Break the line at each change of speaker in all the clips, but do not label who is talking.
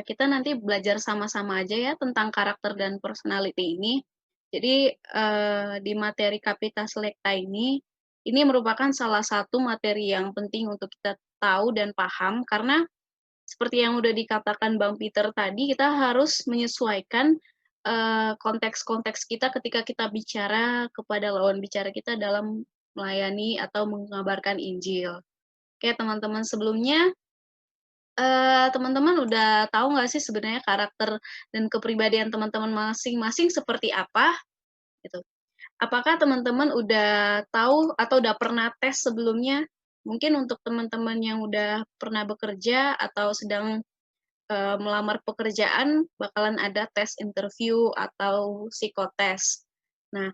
kita nanti belajar sama-sama aja ya tentang karakter dan personality ini. Jadi, di materi Kapita Selecta ini merupakan salah satu materi yang penting untuk kita tahu dan paham, karena seperti yang udah dikatakan Bang Peter tadi, kita harus menyesuaikan, konteks-konteks kita ketika kita bicara kepada lawan bicara kita dalam melayani atau mengabarkan Injil. Oke, teman-teman, sebelumnya teman-teman udah tahu nggak sih sebenarnya karakter dan kepribadian teman-teman masing-masing seperti apa, gitu? Apakah teman-teman udah tahu atau udah pernah tes sebelumnya? Mungkin untuk teman-teman yang udah pernah bekerja atau sedang, melamar pekerjaan, bakalan ada tes interview atau psikotes. Nah,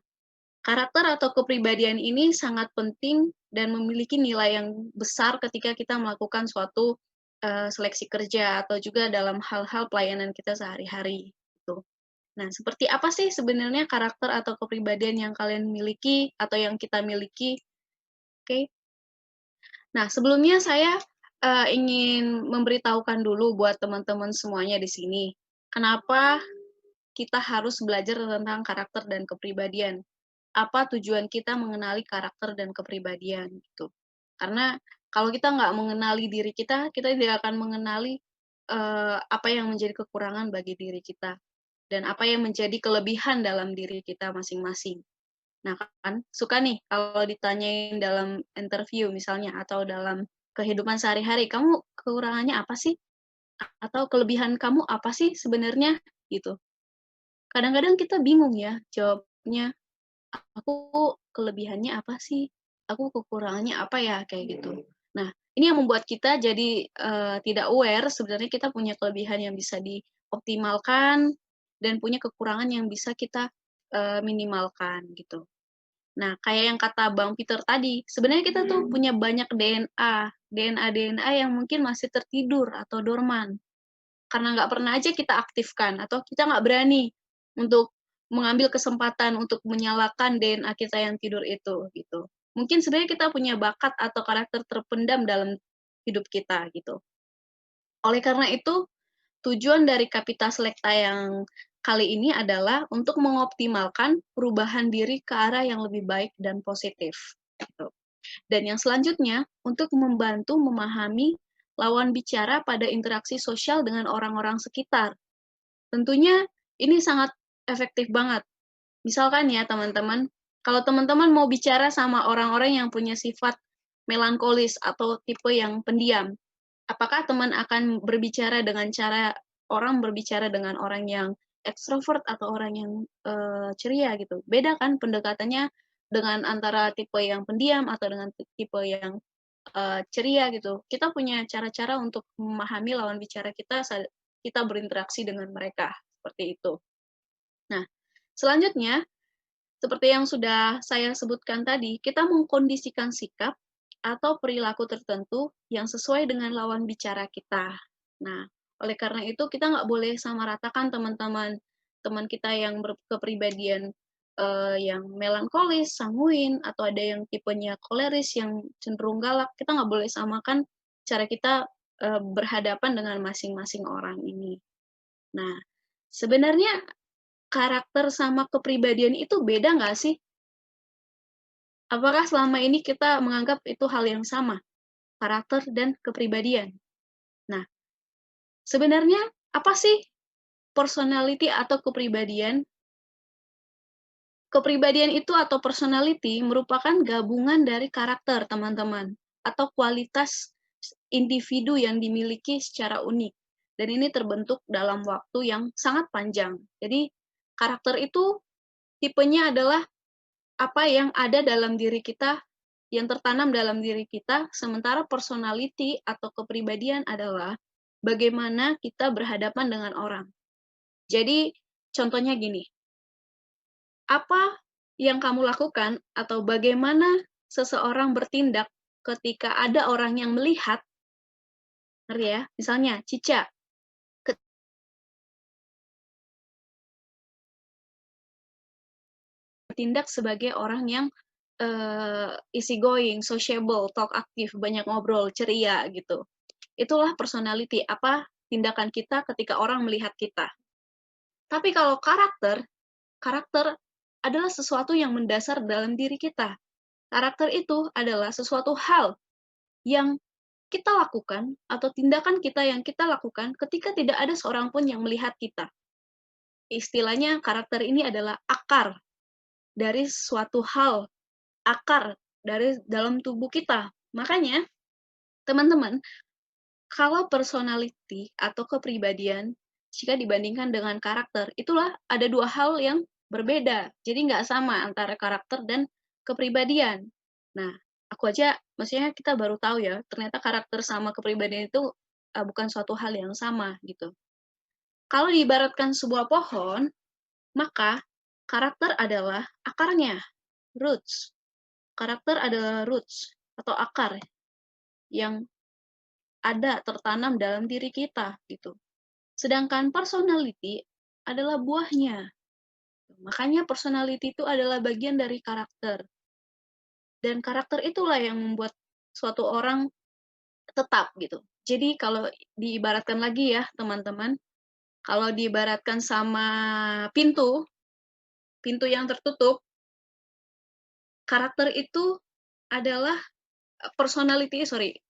karakter atau kepribadian ini sangat penting dan memiliki nilai yang besar ketika kita melakukan suatu, seleksi kerja atau juga dalam hal-hal pelayanan kita sehari-hari, gitu. Nah, seperti apa sih sebenarnya karakter atau kepribadian yang kalian miliki atau yang kita miliki? Oke. Nah, sebelumnya saya, ingin memberitahukan dulu buat teman-teman semuanya di sini, kenapa kita harus belajar tentang karakter dan kepribadian. Apa tujuan kita mengenali karakter dan kepribadian, gitu. Karena kalau kita nggak mengenali diri kita tidak akan mengenali, apa yang menjadi kekurangan bagi diri kita, dan apa yang menjadi kelebihan dalam diri kita masing-masing. Nah kan, suka nih kalau ditanyain dalam interview misalnya atau dalam kehidupan sehari-hari, "Kamu kekurangannya apa sih?" Atau "Kelebihan kamu apa sih sebenarnya?" Gitu. Kadang-kadang kita bingung ya jawabnya, "Aku kelebihannya apa sih? Aku kekurangannya apa ya?" Kayak gitu. Nah, ini yang membuat kita jadi, tidak aware sebenarnya kita punya kelebihan yang bisa dioptimalkan dan punya kekurangan yang bisa kita, minimalkan gitu. Nah, kayak yang kata Bang Peter tadi, sebenarnya kita tuh punya banyak DNA yang mungkin masih tertidur atau dorman. Karena nggak pernah aja kita aktifkan atau kita nggak berani untuk mengambil kesempatan untuk menyalakan DNA kita yang tidur itu, gitu. Mungkin sebenarnya kita punya bakat atau karakter terpendam dalam hidup kita, gitu. Oleh karena itu, tujuan dari Kapita Selecta yang kali ini adalah untuk mengoptimalkan perubahan diri ke arah yang lebih baik dan positif, gitu. Dan yang selanjutnya, untuk membantu memahami lawan bicara pada interaksi sosial dengan orang-orang sekitar. Tentunya ini sangat efektif banget. Misalkan ya teman-teman, kalau teman-teman mau bicara sama orang-orang yang punya sifat melankolis atau tipe yang pendiam, apakah teman akan berbicara dengan cara orang berbicara dengan orang yang ekstrovert atau orang yang, ceria gitu? Beda kan pendekatannya dengan antara tipe yang pendiam atau dengan tipe yang, ceria gitu. Kita punya cara-cara untuk memahami lawan bicara kita saat kita berinteraksi dengan mereka, seperti itu. Nah, selanjutnya, seperti yang sudah saya sebutkan tadi, kita mengkondisikan sikap atau perilaku tertentu yang sesuai dengan lawan bicara kita. Nah, oleh karena itu kita nggak boleh samaratakan teman-teman teman kita yang berkepribadian, yang melankolis, sanguin, atau ada yang tipenya koleris yang cenderung galak, kita nggak boleh samakan cara kita, berhadapan dengan masing-masing orang ini. Nah, sebenarnya karakter sama kepribadian itu beda nggak sih? Apakah selama ini kita menganggap itu hal yang sama, karakter dan kepribadian? Nah, sebenarnya apa sih personality atau kepribadian? Kepribadian itu atau personality merupakan gabungan dari karakter, teman-teman, atau kualitas individu yang dimiliki secara unik. Dan ini terbentuk dalam waktu yang sangat panjang. Jadi, karakter itu tipenya adalah apa yang ada dalam diri kita, yang tertanam dalam diri kita, sementara personality atau kepribadian adalah bagaimana kita berhadapan dengan orang. Jadi, contohnya gini, apa yang kamu lakukan atau bagaimana seseorang bertindak ketika ada orang yang melihat, ngerti ya? Misalnya Cica bertindak sebagai orang yang, easy going, sociable, talk aktif, banyak ngobrol, ceria gitu. Itulah personality, apa tindakan kita ketika orang melihat kita. Tapi kalau karakter, karakter adalah sesuatu yang mendasar dalam diri kita. Karakter itu adalah sesuatu hal yang kita lakukan atau tindakan kita yang kita lakukan ketika tidak ada seorang pun yang melihat kita. Istilahnya karakter ini adalah akar dari suatu hal, akar dari dalam tubuh kita. Makanya, teman-teman, kalau personality atau kepribadian, jika dibandingkan dengan karakter, itulah ada dua hal yang berbeda. Jadi nggak sama antara karakter dan kepribadian. Nah, aku aja, maksudnya kita baru tahu ya, ternyata karakter sama kepribadian itu bukan suatu hal yang sama gitu. Kalau diibaratkan sebuah pohon, maka karakter adalah akarnya, roots. Karakter adalah roots atau akar yang ada tertanam dalam diri kita gitu. Sedangkan personality adalah buahnya. Makanya personality itu adalah bagian dari karakter. Dan karakter itulah yang membuat suatu orang tetap gitu. Jadi kalau diibaratkan lagi ya teman-teman, kalau diibaratkan sama pintu, pintu yang tertutup, karakter itu adalah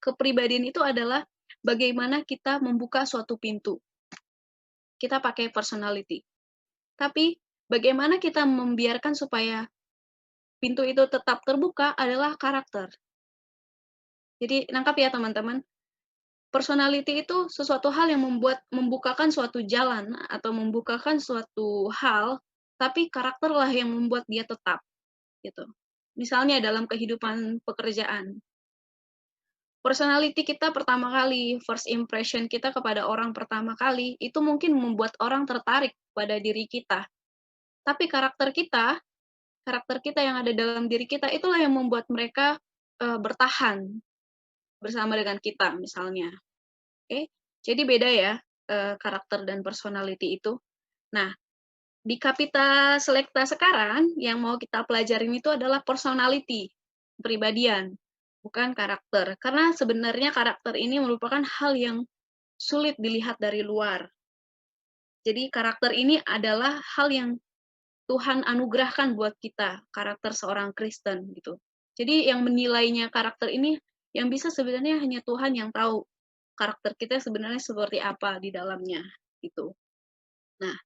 kepribadian itu adalah bagaimana kita membuka suatu pintu. Kita pakai personality. Tapi bagaimana kita membiarkan supaya pintu itu tetap terbuka adalah karakter. Jadi nangkap ya teman-teman. Personality itu sesuatu hal yang membukakan suatu jalan atau membukakan suatu hal, tapi karakterlah yang membuat dia tetap gitu. Misalnya dalam kehidupan pekerjaan. Personality kita pertama kali, first impression kita kepada orang pertama kali, itu mungkin membuat orang tertarik pada diri kita. Tapi karakter kita yang ada dalam diri kita, itulah yang membuat mereka bertahan bersama dengan kita, misalnya. Oke, jadi beda ya karakter dan personality itu. Nah, di Kapita Selekta sekarang, yang mau kita pelajarin itu adalah personality, kepribadian, bukan karakter. Karena sebenarnya karakter ini merupakan hal yang sulit dilihat dari luar. Jadi karakter ini adalah hal yang Tuhan anugerahkan buat kita, karakter seorang Kristen gitu. Jadi yang menilainya karakter ini, yang bisa sebenarnya hanya Tuhan yang tahu karakter kita sebenarnya seperti apa di dalamnya gitu. Nah,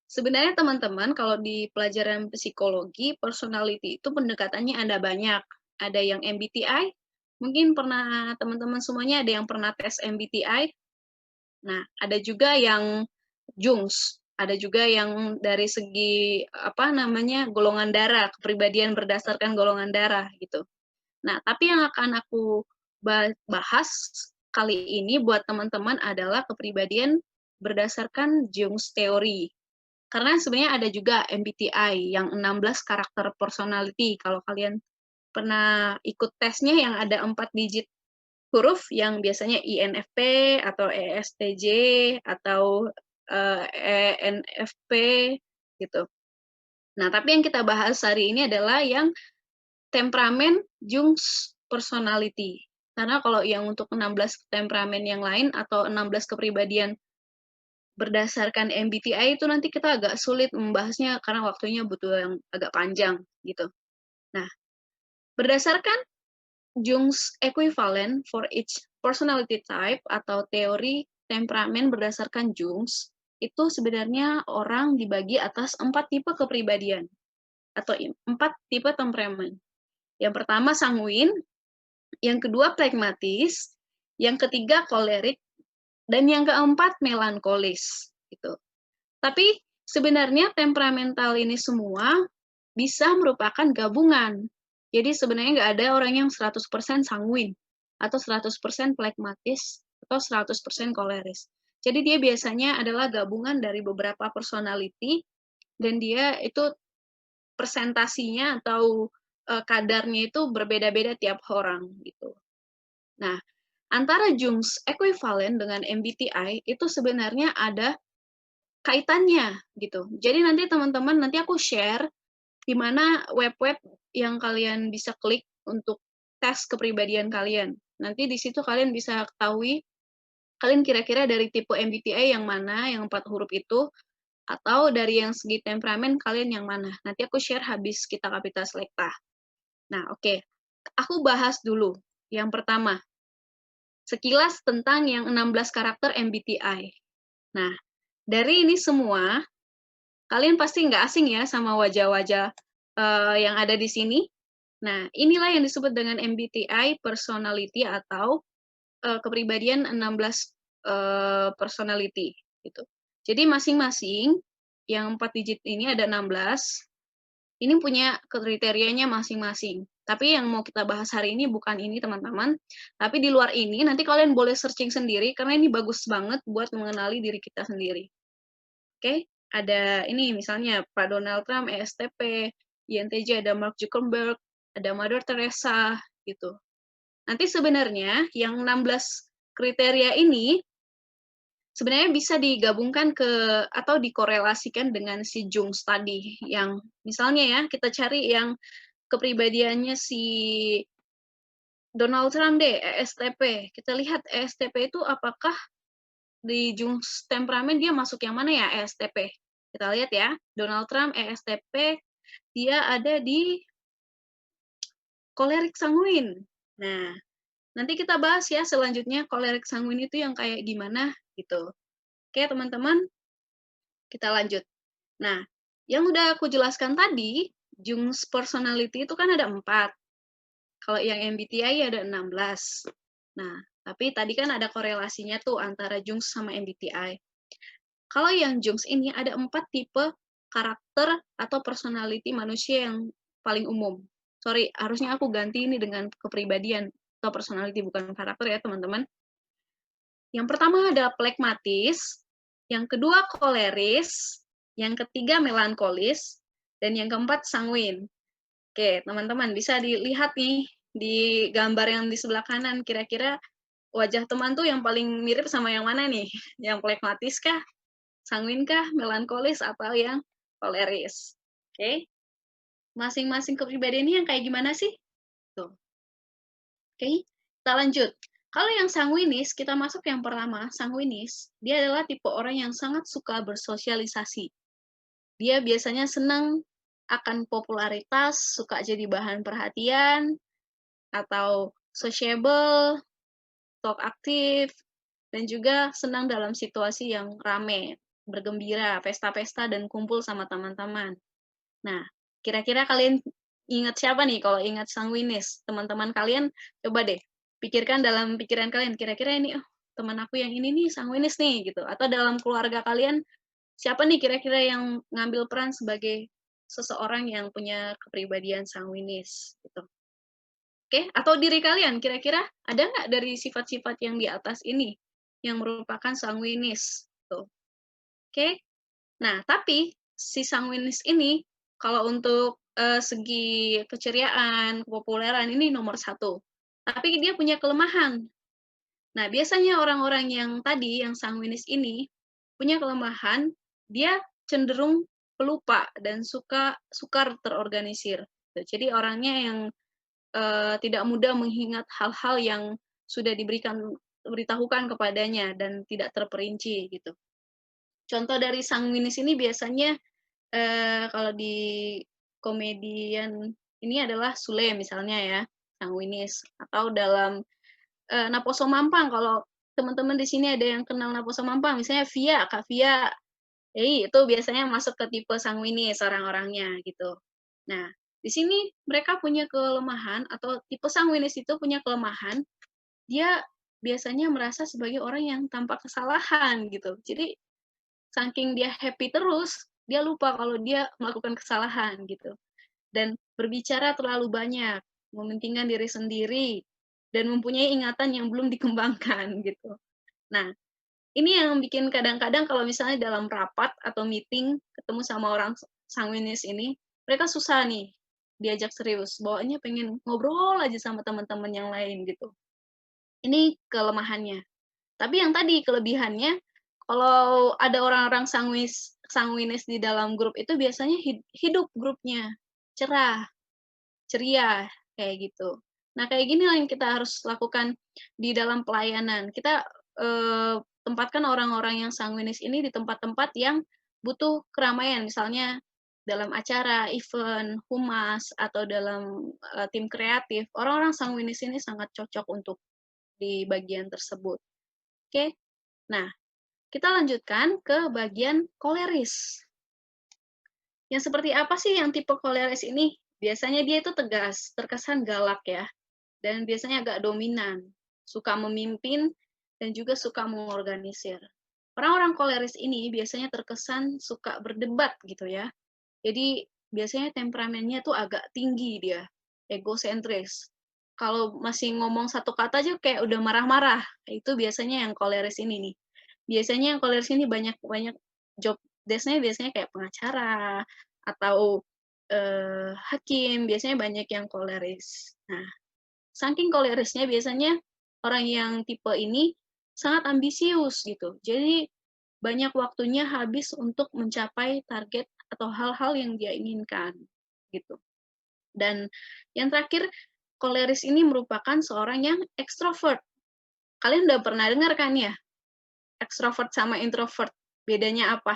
sebenarnya teman-teman kalau di pelajaran psikologi, personality itu pendekatannya ada banyak. Ada yang MBTI, mungkin pernah teman-teman semuanya ada yang pernah tes MBTI. Nah, ada juga yang Jungs, ada juga yang dari segi golongan darah, kepribadian berdasarkan golongan darah gitu. Nah, tapi yang akan aku bahas kali ini buat teman-teman adalah kepribadian berdasarkan Jung's teori. Karena sebenarnya ada juga MBTI yang 16 karakter personality. Kalau kalian pernah ikut tesnya yang ada 4 digit huruf yang biasanya INFP atau ESTJ atau ENFP gitu. Nah, tapi yang kita bahas hari ini adalah yang temperamen Jung's personality. Karena kalau yang untuk 16 temperamen yang lain atau 16 kepribadian berdasarkan MBTI itu nanti kita agak sulit membahasnya karena waktunya butuh yang agak panjang gitu. Nah, berdasarkan Jung's equivalent for each personality type atau teori temperamen berdasarkan Jung's, itu sebenarnya orang dibagi atas 4 tipe kepribadian atau 4 tipe temperamen. Yang pertama sanguin, yang kedua pragmatis, yang ketiga kolerik, dan yang keempat melankolis gitu. Tapi sebenarnya temperamental ini semua bisa merupakan gabungan. Jadi sebenarnya nggak ada orang yang 100% sanguin, atau 100% pragmatis, atau 100% koleris. Jadi dia biasanya adalah gabungan dari beberapa personality, dan dia itu persentasinya atau kadarnya itu berbeda-beda tiap orang gitu. Nah, antara Jung's equivalent dengan MBTI itu sebenarnya ada kaitannya gitu. Jadi nanti teman-teman, nanti aku share di mana web-web yang kalian bisa klik untuk tes kepribadian kalian. Nanti di situ kalian bisa ketahui Kalian kira-kira dari tipe MBTI yang mana, yang 4 huruf itu, atau dari yang segi temperamen kalian yang mana? Nanti aku share habis kita Kapita Selekta. Nah, oke. Aku bahas dulu. Yang pertama, sekilas tentang yang 16 karakter MBTI. Nah, dari ini semua, kalian pasti nggak asing ya sama wajah-wajah yang ada di sini. Nah, inilah yang disebut dengan MBTI personality atau kepribadian 16 personality gitu. Jadi masing-masing yang 4 digit ini ada 16, ini punya kriterianya masing-masing. Tapi yang mau kita bahas hari ini bukan ini teman-teman, tapi di luar ini nanti kalian boleh searching sendiri karena ini bagus banget buat mengenali diri kita sendiri. Oke, ada ini misalnya Pak Donald Trump, ESTP, INTJ, ada Mark Zuckerberg, ada Mother Teresa gitu. Nanti sebenarnya yang 16 kriteria ini sebenarnya bisa digabungkan atau dikorelasikan dengan si Jung tadi yang misalnya ya kita cari yang kepribadiannya si Donald Trump deh, ESTP. Kita lihat ESTP itu apakah di Jung temperamen dia masuk yang mana ya ESTP? Kita lihat ya, Donald Trump ESTP dia ada di kolerik sanguin. Nah, nanti kita bahas ya selanjutnya kolerik sanguin itu yang kayak gimana gitu. Oke, teman-teman, kita lanjut. Nah, yang udah aku jelaskan tadi, Jung's personality itu kan ada 4. Kalau yang MBTI ada 16. Nah, tapi tadi kan ada korelasinya tuh antara Jung sama MBTI. Kalau yang Jung ini ada 4 tipe karakter atau personality manusia yang paling umum. Sorry, harusnya aku ganti ini dengan kepribadian atau personality, bukan karakter ya, teman-teman. Yang pertama ada plekmatis, yang kedua koleris, yang ketiga melankolis, dan yang keempat sanguin. Oke, teman-teman bisa dilihat nih di gambar yang di sebelah kanan, kira-kira wajah teman tuh yang paling mirip sama yang mana nih? Yang plekmatis kah? Sanguin kah? Melankolis atau yang koleris? Oke, masing-masing kepribadian ini yang kayak gimana sih? Tuh. Oke, kita lanjut. Kalau yang sanguinis, kita masuk yang pertama, sanguinis. Dia adalah tipe orang yang sangat suka bersosialisasi. Dia biasanya senang akan popularitas, suka jadi bahan perhatian, atau sociable, talk aktif, dan juga senang dalam situasi yang rame, bergembira, pesta-pesta, dan kumpul sama teman-teman. Nah, kira-kira kalian ingat siapa nih kalau ingat sanguinis? Teman-teman kalian coba deh pikirkan dalam pikiran kalian, kira-kira ini, oh, teman aku yang ini nih sanguinis nih gitu. Atau dalam keluarga kalian siapa nih kira-kira yang ngambil peran sebagai seseorang yang punya kepribadian sanguinis gitu. Oke, atau diri kalian kira-kira ada nggak dari sifat-sifat yang di atas ini yang merupakan sanguinis tuh. Oke. Nah, tapi si sanguinis ini kalau untuk segi keceriaan, kepopuleran ini nomor satu. Tapi dia punya kelemahan. Nah, biasanya orang-orang yang tadi, yang sanguinis ini, punya kelemahan, dia cenderung pelupa dan sukar terorganisir. Jadi orangnya yang tidak mudah mengingat hal-hal yang sudah diberitahukan kepadanya dan tidak terperinci gitu. Contoh dari sanguinis ini biasanya kalau di komedian ini adalah Sule misalnya ya, sanguinis. Atau dalam Naposo Mampang, kalau teman-teman di sini ada yang kenal Naposo Mampang, misalnya Via, Kak Via, itu biasanya masuk ke tipe sanguinis orang-orangnya gitu. Nah, di sini mereka punya kelemahan atau tipe sanguinis itu punya kelemahan, dia biasanya merasa sebagai orang yang tanpa kesalahan gitu. Jadi saking dia happy terus, dia lupa kalau dia melakukan kesalahan gitu. Dan berbicara terlalu banyak, mementingkan diri sendiri, dan mempunyai ingatan yang belum dikembangkan gitu. Nah, ini yang bikin kadang-kadang kalau misalnya dalam rapat atau meeting ketemu sama orang sanguinis ini, mereka susah nih diajak serius, bawaannya pengen ngobrol aja sama teman-teman yang lain gitu. Ini kelemahannya. Tapi yang tadi kelebihannya, kalau ada orang-orang sanguinis di dalam grup itu biasanya hidup grupnya, cerah, ceria, kayak gitu. Nah, kayak gini lah yang kita harus lakukan di dalam pelayanan. Kita tempatkan orang-orang yang sanguinis ini di tempat-tempat yang butuh keramaian, misalnya dalam acara, event, humas, atau dalam, tim kreatif, orang-orang sanguinis ini sangat cocok untuk di bagian tersebut, oke? Nah, kita lanjutkan ke bagian koleris. Yang seperti apa sih yang tipe koleris ini? Biasanya dia itu tegas, terkesan galak ya, dan biasanya agak dominan, suka memimpin, dan juga suka mengorganisir. Orang-orang koleris ini biasanya terkesan suka berdebat gitu ya. Jadi biasanya temperamennya tuh agak tinggi dia, egosentris. Kalau masih ngomong satu kata aja kayak udah marah-marah, itu biasanya yang koleris ini nih. Biasanya yang koleris ini banyak banyak job desk-nya biasanya kayak pengacara atau hakim, biasanya banyak yang koleris. Nah, saking kolerisnya biasanya orang yang tipe ini sangat ambisius gitu. Jadi banyak waktunya habis untuk mencapai target atau hal-hal yang dia inginkan gitu. Dan yang terakhir, koleris ini merupakan seorang yang ekstrovert. Kalian udah pernah dengar kan ya, ekstrovert sama introvert, bedanya apa?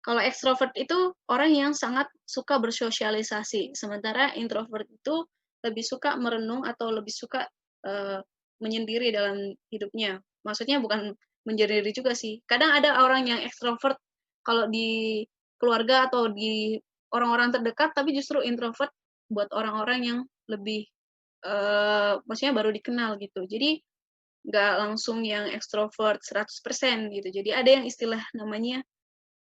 Kalau ekstrovert itu orang yang sangat suka bersosialisasi, sementara introvert itu lebih suka merenung atau lebih suka, menyendiri dalam hidupnya. Maksudnya bukan menyendiri juga sih, kadang ada orang yang ekstrovert kalau di keluarga atau di orang-orang terdekat, tapi justru introvert buat orang-orang yang lebih, maksudnya baru dikenal gitu. Jadi nggak langsung yang ekstrovert 100% gitu. Jadi ada yang istilah namanya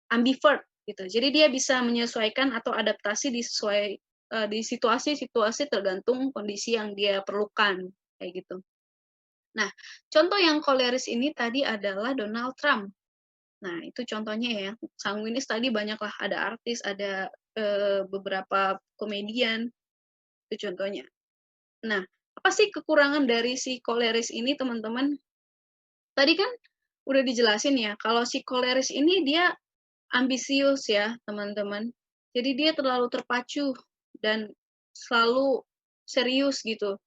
ambivert gitu. Jadi dia bisa menyesuaikan atau adaptasi di situasi-situasi tergantung kondisi yang dia perlukan, kayak gitu. Nah, contoh yang koleris ini tadi adalah Donald Trump. Nah, itu contohnya ya. Sanguinis tadi banyaklah, ada artis, ada, beberapa komedian, itu contohnya. Nah, apa sih kekurangan dari si koleris ini, teman-teman? Tadi kan udah dijelasin ya, kalau si koleris ini dia ambisius ya, teman-teman. Jadi dia terlalu terpacu dan selalu serius gitu.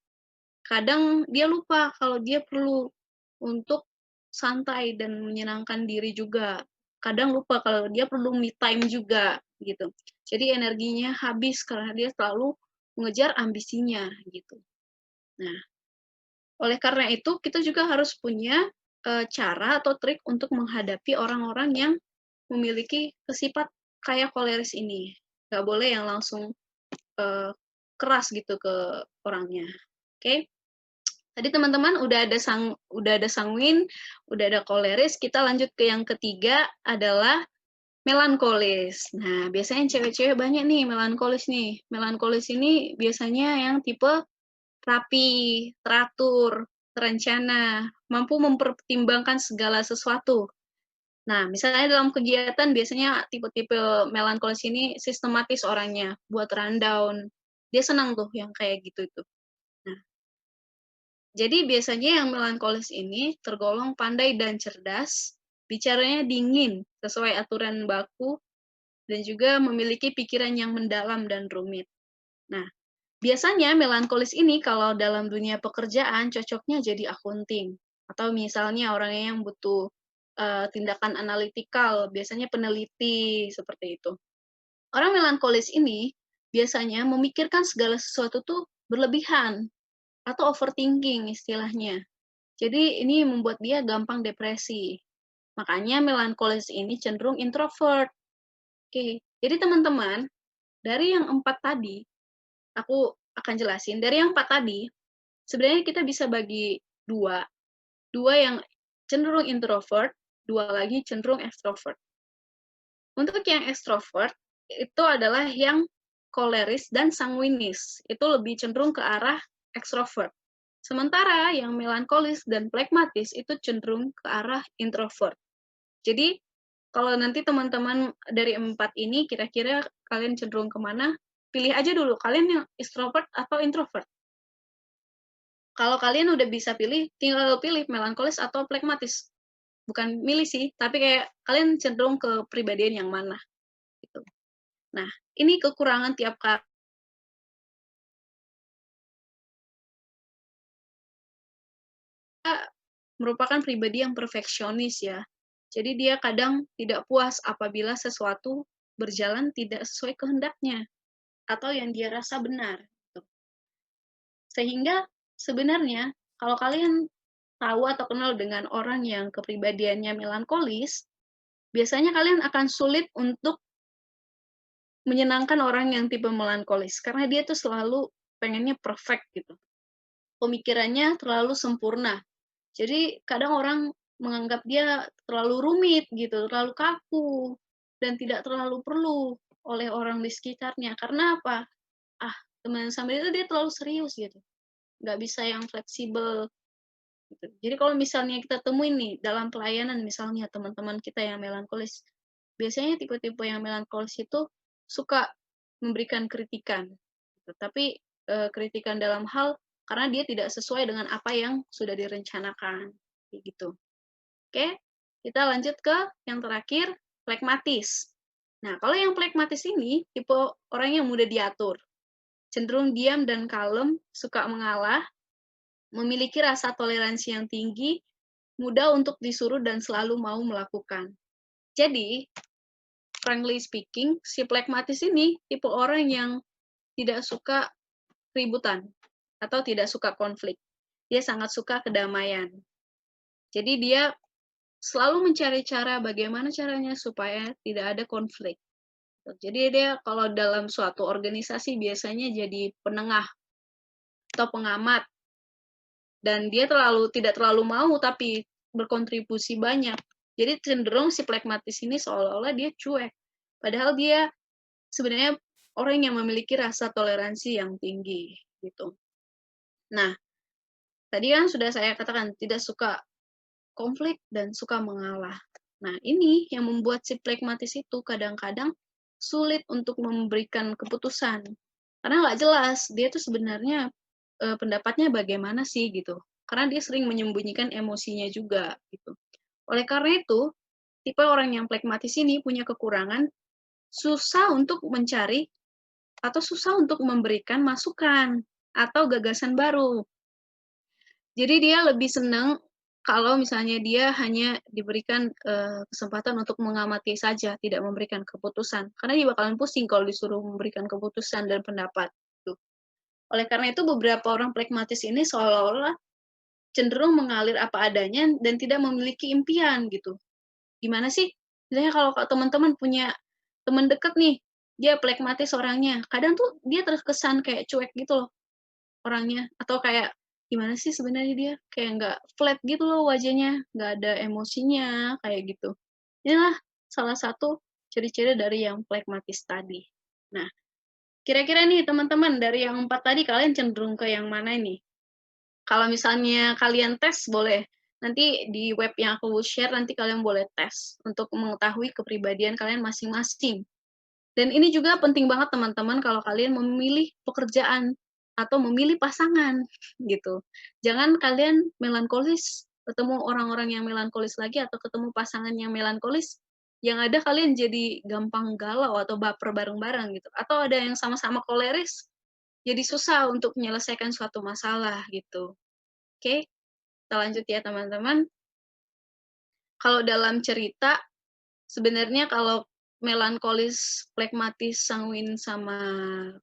Kadang dia lupa kalau dia perlu untuk santai dan menyenangkan diri juga. Kadang lupa kalau dia perlu me time juga gitu. Jadi energinya habis karena dia selalu mengejar ambisinya gitu. Nah, oleh karena itu kita juga harus punya, cara atau trik untuk menghadapi orang-orang yang memiliki sifat kayak koleris ini. Nggak boleh yang langsung, eee, keras gitu ke orangnya, oke? Tadi teman-teman udah ada sanguin, udah ada koleris, kita lanjut ke yang ketiga adalah melankolis. Nah, biasanya cewek-cewek banyak nih melankolis nih. Melankolis ini biasanya yang tipe rapi, teratur, terencana, mampu mempertimbangkan segala sesuatu. Nah, misalnya dalam kegiatan biasanya tipe-tipe melankolis ini sistematis orangnya, buat rundown. Dia senang tuh yang kayak gitu itu. Nah, jadi biasanya yang melankolis ini tergolong pandai dan cerdas, bicaranya dingin, sesuai aturan baku, dan juga memiliki pikiran yang mendalam dan rumit. Nah, biasanya melankolis ini kalau dalam dunia pekerjaan cocoknya jadi akunting, atau misalnya orangnya yang butuh, tindakan analitikal, biasanya peneliti, seperti itu. Orang melankolis ini biasanya memikirkan segala sesuatu tuh berlebihan atau overthinking istilahnya. Jadi ini membuat dia gampang depresi. Makanya melankolis ini cenderung introvert. Oke, jadi teman-teman, dari yang 4 tadi, aku akan jelasin, dari yang 4 tadi, sebenarnya kita bisa bagi 2, 2 yang cenderung introvert, 2 lagi cenderung extrovert. Untuk yang extrovert, itu adalah yang koleris dan sanguinis, itu lebih cenderung ke arah extrovert. Sementara yang melankolis dan phlegmatis itu cenderung ke arah introvert. Jadi, kalau nanti teman-teman dari 4 ini kira-kira kalian cenderung ke mana, pilih aja dulu, kalian yang extrovert atau introvert. Kalau kalian udah bisa pilih, tinggal pilih melankolis atau phlegmatis. Bukan milih sih, tapi kayak kalian cenderung ke kepribadian yang mana, gitu. Nah, ini kekurangan tiap merupakan pribadi yang perfeksionis ya. Jadi dia kadang tidak puas apabila sesuatu berjalan tidak sesuai kehendaknya atau yang dia rasa benar, gitu. Sehingga sebenarnya kalau kalian tahu atau kenal dengan orang yang kepribadiannya melankolis, biasanya kalian akan sulit untuk menyenangkan orang yang tipe melankolis, karena dia tuh selalu pengennya perfect gitu. Pemikirannya terlalu sempurna. Jadi kadang orang menganggap dia terlalu rumit gitu, terlalu kaku, dan tidak terlalu perlu oleh orang di sekitarnya. Karena apa? Ah, teman sama dia tuh dia terlalu serius gitu, nggak bisa yang fleksibel gitu. Jadi kalau misalnya kita temuin nih dalam pelayanan misalnya teman-teman kita yang melankolis, biasanya tipe-tipe yang melankolis itu suka memberikan kritikan, gitu. Tapi kritikan dalam hal karena dia tidak sesuai dengan apa yang sudah direncanakan, kayak gitu. Oke, kita lanjut ke yang terakhir, flekmatis. Nah, kalau yang flekmatis ini tipe orang yang mudah diatur, cenderung diam dan kalem, suka mengalah, memiliki rasa toleransi yang tinggi, mudah untuk disuruh dan selalu mau melakukan. Jadi, frankly speaking, si plekmatis ini tipe orang yang tidak suka keributan atau tidak suka konflik. Dia sangat suka kedamaian. Jadi dia selalu mencari cara bagaimana caranya supaya tidak ada konflik. Jadi dia kalau dalam suatu organisasi biasanya jadi penengah atau pengamat, dan dia tidak terlalu mau tapi berkontribusi banyak. Jadi cenderung si plekmatis ini seolah-olah dia cuek. Padahal dia sebenarnya orang yang memiliki rasa toleransi yang tinggi gitu. Nah, tadi kan sudah saya katakan tidak suka konflik dan suka mengalah. Nah, ini yang membuat si plekmatis itu kadang-kadang sulit untuk memberikan keputusan. Karena nggak jelas dia tuh sebenarnya pendapatnya bagaimana sih gitu. Karena dia sering menyembunyikan emosinya juga gitu. Oleh karena itu, tipe orang yang plekmatis ini punya kekurangan susah untuk mencari atau susah untuk memberikan masukan atau gagasan baru. Jadi dia lebih senang kalau misalnya dia hanya diberikan kesempatan untuk mengamati saja, tidak memberikan keputusan. Karena dia bakalan pusing kalau disuruh memberikan keputusan dan pendapat. Tuh. Oleh karena itu beberapa orang pragmatis ini seolah-olah cenderung mengalir apa adanya dan tidak memiliki impian gitu. Gimana sih? Misalnya kalau teman-teman punya teman dekat nih, dia pragmatis orangnya. Kadang tuh dia terkesan kayak cuek gitu loh orangnya, atau kayak gimana sih sebenarnya dia, kayak nggak flat gitu loh wajahnya, nggak ada emosinya, kayak gitu. Inilah salah satu ciri-ciri dari yang pragmatis tadi. Nah, kira-kira nih teman-teman dari yang 4 tadi kalian cenderung ke yang mana nih? Kalau misalnya kalian tes boleh, nanti di web yang aku share nanti kalian boleh tes untuk mengetahui kepribadian kalian masing-masing. Dan ini juga penting banget teman-teman kalau kalian memilih pekerjaan atau memilih pasangan gitu. Jangan kalian melankolis, ketemu orang-orang yang melankolis lagi atau ketemu pasangan yang melankolis, yang ada kalian jadi gampang galau atau baper bareng-bareng gitu. Atau ada yang sama-sama koleris, jadi susah untuk menyelesaikan suatu masalah gitu. Oke, kita lanjut ya teman-teman. Kalau dalam cerita, sebenarnya kalau melankolis, flekmatis, sanguin, sama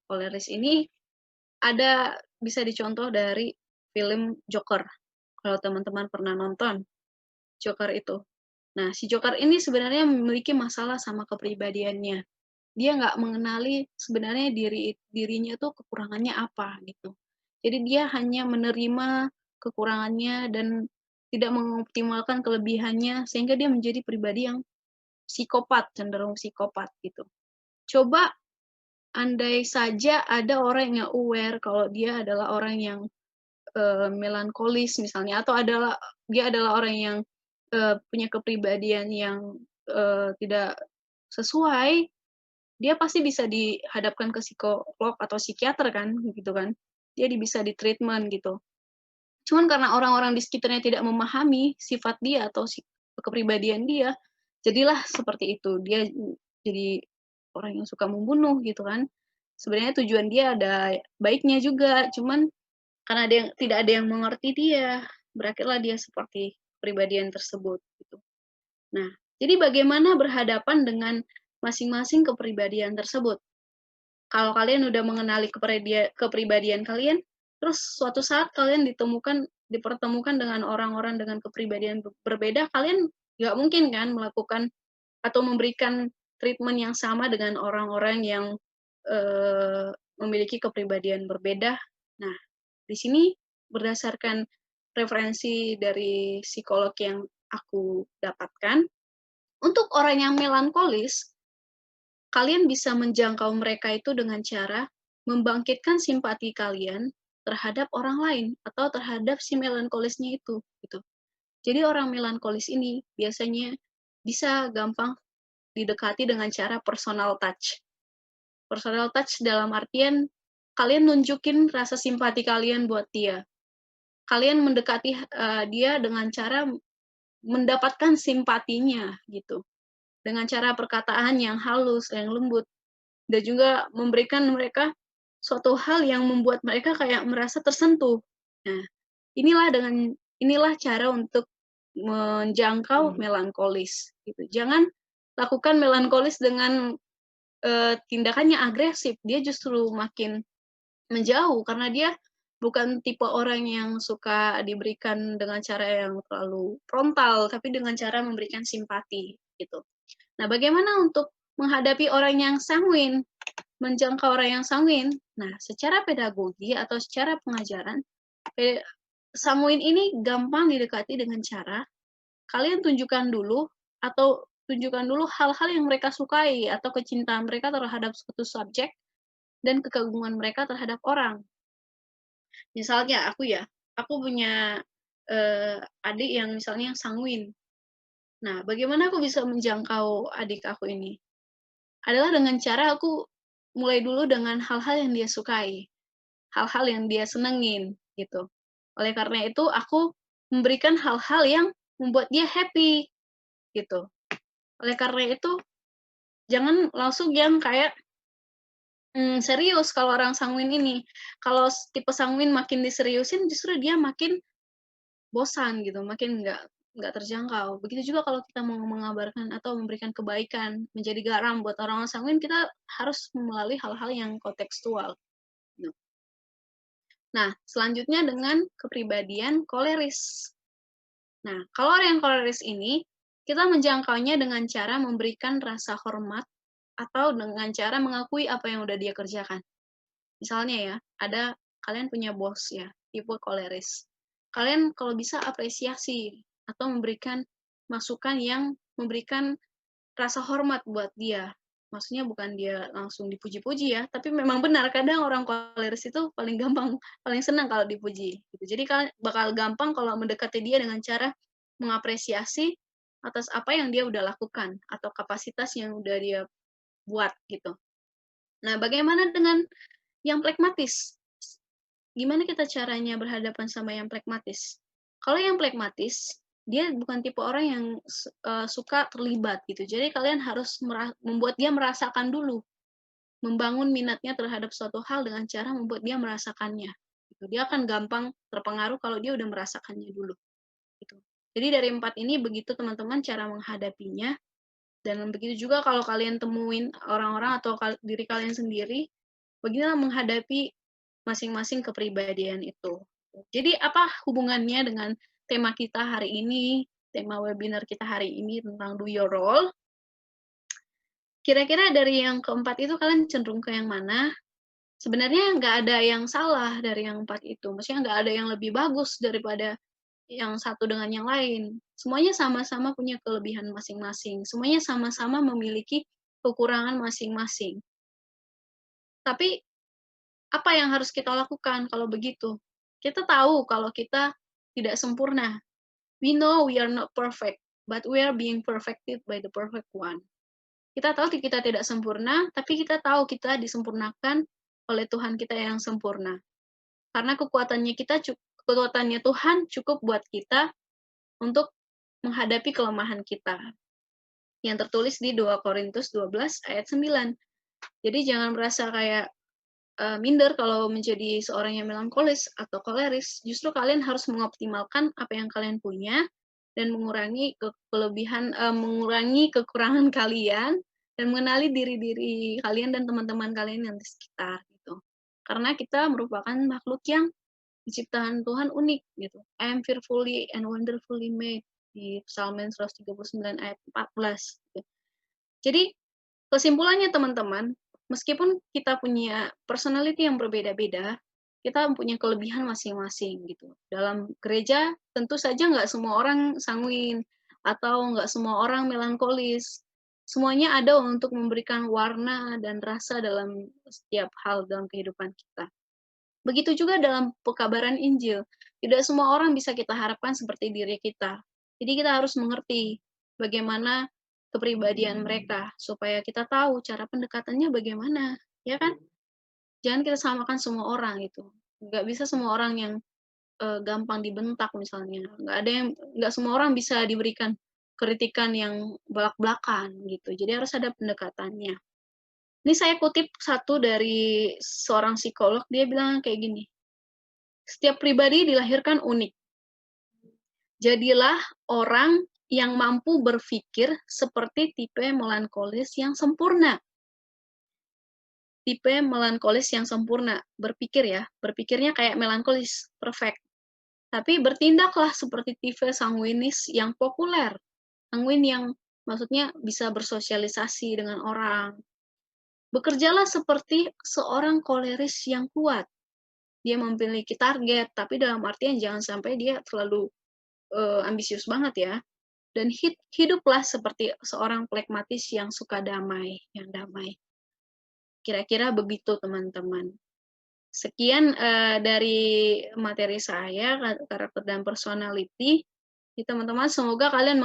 koleris ini ada bisa dicontoh dari film Joker. Kalau teman-teman pernah nonton Joker itu. Nah, si Joker ini sebenarnya memiliki masalah sama kepribadiannya. Dia nggak mengenali sebenarnya dirinya tuh kekurangannya apa gitu. Jadi dia hanya menerima kekurangannya dan tidak mengoptimalkan kelebihannya sehingga dia menjadi pribadi yang psikopat, cenderung psikopat gitu. Coba andai saja ada orang yang aware kalau dia adalah orang yang melankolis misalnya, atau dia adalah orang yang punya kepribadian yang tidak sesuai, dia pasti bisa dihadapkan ke psikolog atau psikiater kan, gitu kan. Dia bisa di-treatment gitu. Cuman karena orang-orang di sekitarnya tidak memahami sifat dia atau kepribadian dia, jadilah seperti itu. Dia jadi orang yang suka membunuh gitu kan. Sebenarnya tujuan dia ada baiknya juga, cuman karena tidak ada yang mengerti dia, berakhirlah dia seperti kepribadian tersebut, gitu. Nah, jadi bagaimana berhadapan dengan masing-masing kepribadian tersebut? Kalau kalian udah mengenali kepribadian kalian, terus suatu saat kalian dipertemukan dengan orang-orang dengan kepribadian berbeda, kalian nggak mungkin kan melakukan atau memberikan treatment yang sama dengan orang-orang yang, memiliki kepribadian berbeda. Nah, di sini berdasarkan referensi dari psikolog yang aku dapatkan, untuk orang yang melankolis, kalian bisa menjangkau mereka itu dengan cara membangkitkan simpati kalian terhadap orang lain atau terhadap si melankolisnya itu, gitu. Jadi orang melankolis ini biasanya bisa gampang didekati dengan cara personal touch. Personal touch dalam artian kalian nunjukin rasa simpati kalian buat dia. Kalian mendekati, dia dengan cara mendapatkan simpatinya gitu, dengan cara perkataan yang halus, yang lembut, dan juga memberikan mereka suatu hal yang membuat mereka kayak merasa tersentuh. Nah, inilah cara untuk menjangkau melankolis gitu. Jangan lakukan melankolis dengan, tindakannya agresif, dia justru makin menjauh karena dia bukan tipe orang yang suka diberikan dengan cara yang terlalu frontal, tapi dengan cara memberikan simpati, gitu. Nah, bagaimana untuk menghadapi orang yang sanguin, menjangkau orang yang sanguin? Nah, secara pedagogi atau secara pengajaran, sanguin ini gampang didekati dengan cara kalian tunjukkan dulu hal-hal yang mereka sukai atau kecintaan mereka terhadap suatu subjek dan kekaguman mereka terhadap orang. Misalnya aku punya, adik yang misalnya sanguin. Nah, bagaimana aku bisa menjangkau adik aku ini? Adalah dengan cara aku mulai dulu dengan hal-hal yang dia sukai, hal-hal yang dia senengin, gitu. Oleh karena itu aku memberikan hal-hal yang membuat dia happy, gitu. Oleh karena itu, jangan langsung yang kayak, serius kalau orang sanguin ini. Kalau tipe sanguin makin diseriusin justru dia makin bosan gitu, makin nggak terjangkau. Begitu juga kalau kita mau mengabarkan atau memberikan kebaikan, menjadi garam buat orang-orang sanguin, kita harus melalui hal-hal yang kontekstual, gitu. Nah, selanjutnya dengan kepribadian koleris. Nah, kalau orang yang koleris ini, kita menjangkaunya dengan cara memberikan rasa hormat atau dengan cara mengakui apa yang udah dia kerjakan. Misalnya ya, kalian punya bos ya, tipe koleris. Kalian kalau bisa apresiasi atau memberikan masukan yang memberikan rasa hormat buat dia. Maksudnya bukan dia langsung dipuji-puji ya, tapi memang benar kadang orang koleris itu paling gampang, paling senang kalau dipuji gitu. Jadi kalian bakal gampang kalau mendekati dia dengan cara mengapresiasi atas apa yang dia udah lakukan atau kapasitas yang udah dia buat gitu. Nah, bagaimana dengan yang pragmatis? Gimana kita caranya berhadapan sama yang pragmatis? Kalau yang pragmatis, dia bukan tipe orang yang suka terlibat gitu. Jadi kalian harus membuat dia merasakan dulu, membangun minatnya terhadap suatu hal dengan cara membuat dia merasakannya. Gitu. Dia akan gampang terpengaruh kalau dia udah merasakannya dulu. Gitu. Jadi dari 4 ini begitu teman-teman cara menghadapinya. Dan begitu juga kalau kalian temuin orang-orang atau diri kalian sendiri, beginilah menghadapi masing-masing kepribadian itu. Jadi apa hubungannya dengan tema kita hari ini, tema webinar kita hari ini tentang do your role? Kira-kira dari yang keempat itu kalian cenderung ke yang mana? Sebenarnya nggak ada yang salah dari yang empat itu, maksudnya nggak ada yang lebih bagus daripada yang satu dengan yang lain. Semuanya sama-sama punya kelebihan masing-masing, semuanya sama-sama memiliki kekurangan masing-masing. Tapi apa yang harus kita lakukan kalau begitu? Kita tahu kalau kita tidak sempurna. We know we are not perfect, but we are being perfected by the perfect one. Kita tahu kita tidak sempurna, tapi kita tahu kita disempurnakan oleh Tuhan kita yang sempurna. Karena kekuatannya Tuhan cukup buat kita untuk menghadapi kelemahan kita. Yang tertulis di 2 Korintus 12 ayat 9. Jadi jangan merasa kayak minder kalau menjadi seorang yang melankolis atau koleris. Justru kalian harus mengoptimalkan apa yang kalian punya dan mengurangi kekurangan kalian dan mengenali diri-diri kalian dan teman-teman kalian yang di sekitar gitu. Karena kita merupakan makhluk yang diciptakan Tuhan unik gitu. I am fearfully and wonderfully made di Psalm 139 ayat 14 gitu. Jadi kesimpulannya teman-teman, meskipun kita punya personality yang berbeda-beda, kita punya kelebihan masing-masing gitu. Dalam gereja tentu saja nggak semua orang sanguin atau nggak semua orang melankolis. Semuanya ada untuk memberikan warna dan rasa dalam setiap hal dalam kehidupan kita. Begitu juga dalam pekabaran Injil. Tidak semua orang bisa kita harapkan seperti diri kita. Jadi kita harus mengerti bagaimana kepribadian mereka supaya kita tahu cara pendekatannya bagaimana, ya kan? Jangan kita samakan semua orang itu. Nggak bisa semua orang yang gampang dibentak misalnya. Nggak semua orang bisa diberikan kritikan yang belak-belakan gitu. Jadi harus ada pendekatannya. Ini saya kutip satu dari seorang psikolog, dia bilang kayak gini, setiap pribadi dilahirkan unik. Jadilah orang yang mampu berpikir seperti tipe melankolis yang sempurna. Tipe melankolis yang sempurna. Berpikirnya kayak melankolis, perfect. Tapi bertindaklah seperti tipe sanguinis yang populer. Sanguin yang maksudnya bisa bersosialisasi dengan orang. Bekerjalah seperti seorang koleris yang kuat. Dia memiliki target, tapi dalam artian jangan sampai dia terlalu ambisius banget ya. Dan hiduplah seperti seorang pragmatis yang suka damai, yang damai. Kira-kira begitu teman-teman. Sekian dari materi saya, karakter dan personality. Teman-teman, semoga kalian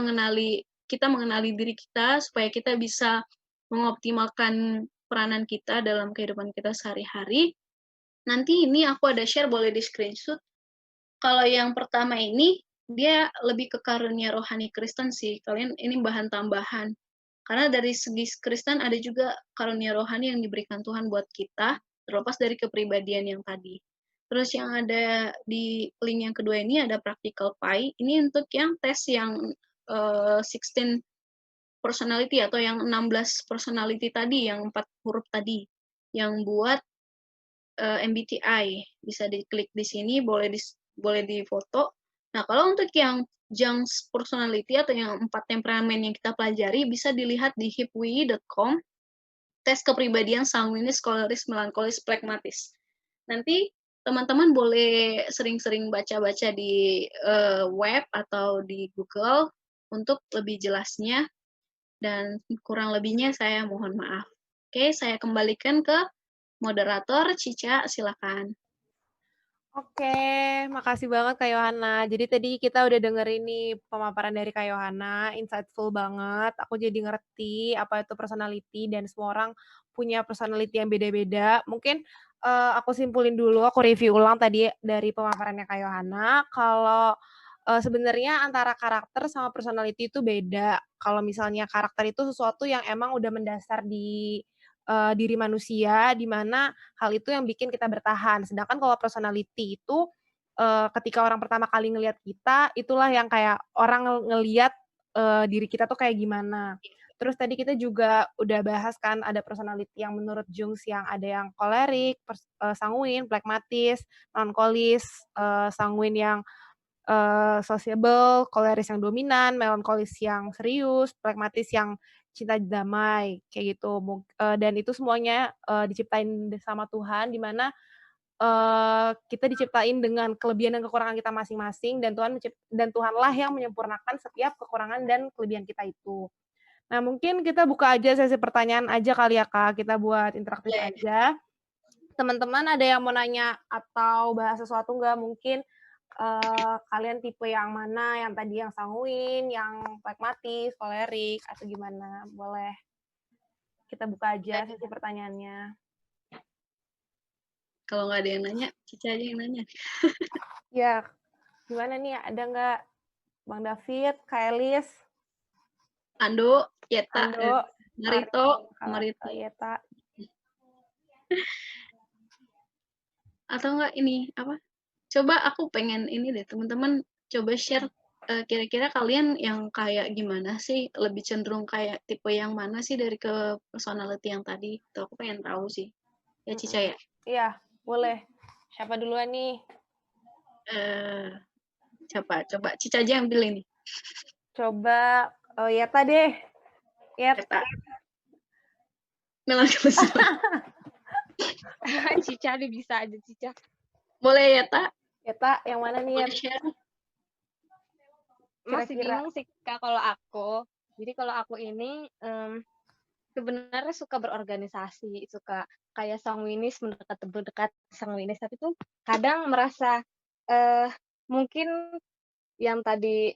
kita mengenali diri kita supaya kita bisa mengoptimalkan peranan kita dalam kehidupan kita sehari-hari. Nanti ini aku ada share, boleh di screenshot. Kalau yang pertama ini, dia lebih ke karunia rohani Kristen sih. Kalian ini bahan tambahan. Karena dari segi Kristen ada juga karunia rohani yang diberikan Tuhan buat kita, terlepas dari kepribadian yang tadi. Terus yang ada di link yang kedua ini ada practical PI. Ini untuk yang tes yang 16 personality atau yang 16 personality tadi, yang 4 huruf tadi. Yang buat MBTI. Bisa diklik di sini, boleh difoto. Nah, kalau untuk yang Jung's personality atau yang 4 temperamen yang kita pelajari, bisa dilihat di hipwi.com, tes kepribadian sanguinis, koleris, melankolis, pragmatis. Nanti teman-teman boleh sering-sering baca-baca di web atau di Google untuk lebih jelasnya, dan kurang lebihnya saya mohon maaf. Oke, saya kembalikan ke moderator, Cica, silakan.
Oke, makasih banget Kak Yohana. Jadi tadi kita udah dengerin nih pemaparan dari Kak Yohana, insightful banget. Aku jadi ngerti apa itu personality dan semua orang punya personality yang beda-beda. Mungkin aku simpulin dulu, aku review ulang tadi dari pemaparannya Kak Yohana. Kalau sebenarnya antara karakter sama personality itu beda. Kalau misalnya karakter itu sesuatu yang emang udah mendasar di diri manusia, di mana hal itu yang bikin kita bertahan. Sedangkan kalau personality itu, ketika orang pertama kali ngelihat kita, itulah yang kayak orang ngelihat, diri kita tuh kayak gimana. Terus tadi kita juga udah bahas kan ada personality yang menurut Jung yang ada yang kolerik, sanguin, pragmatis, melankolis, sanguin yang sociable, koleris yang dominan, melankolis yang serius, pragmatis yang cinta damai, kayak gitu. Dan itu semuanya diciptain sama Tuhan, di mana kita diciptain dengan kelebihan dan kekurangan kita masing-masing, dan Tuhanlah yang menyempurnakan setiap kekurangan dan kelebihan kita itu. Nah, mungkin kita buka aja sesi pertanyaan aja kali ya, Kak, kita buat interaktif aja. Teman-teman ada yang mau nanya atau bahas sesuatu nggak? Mungkin kalian tipe yang mana? Yang tadi yang sanguin, yang pragmatis, kolerik, atau gimana? Boleh kita buka aja sesi pertanyaannya.
Kalau nggak ada yang nanya, Cica aja yang nanya.
Ya, gimana nih? Ada nggak Bang David, Kak Elis,
Ando, Yeta,
Ando,
Marito.
Yeta?
Atau enggak ini, apa, coba aku pengen ini deh, teman-teman coba share kira-kira kalian yang kayak gimana sih? Lebih cenderung kayak tipe yang mana sih dari ke personality yang tadi? Tuh aku pengen tahu sih. Ya Cica ya?
Iya, boleh. Siapa duluan nih?
Eh, coba Cica aja yang pilih nih.
Coba, Yeta deh. Yet.
Eta. Melankolis.
Cica deh, bisa aja Cica.
Boleh ya, Tak?
Yeta, yang mana nih,
Boleh
Yet?
share?
Masih
Kira-kira.
bingung sih Kak kalau aku. Jadi kalau aku ini sebenarnya suka berorganisasi, suka kayak sangwinis, mendekat sangwinis, tapi tuh kadang merasa mungkin yang tadi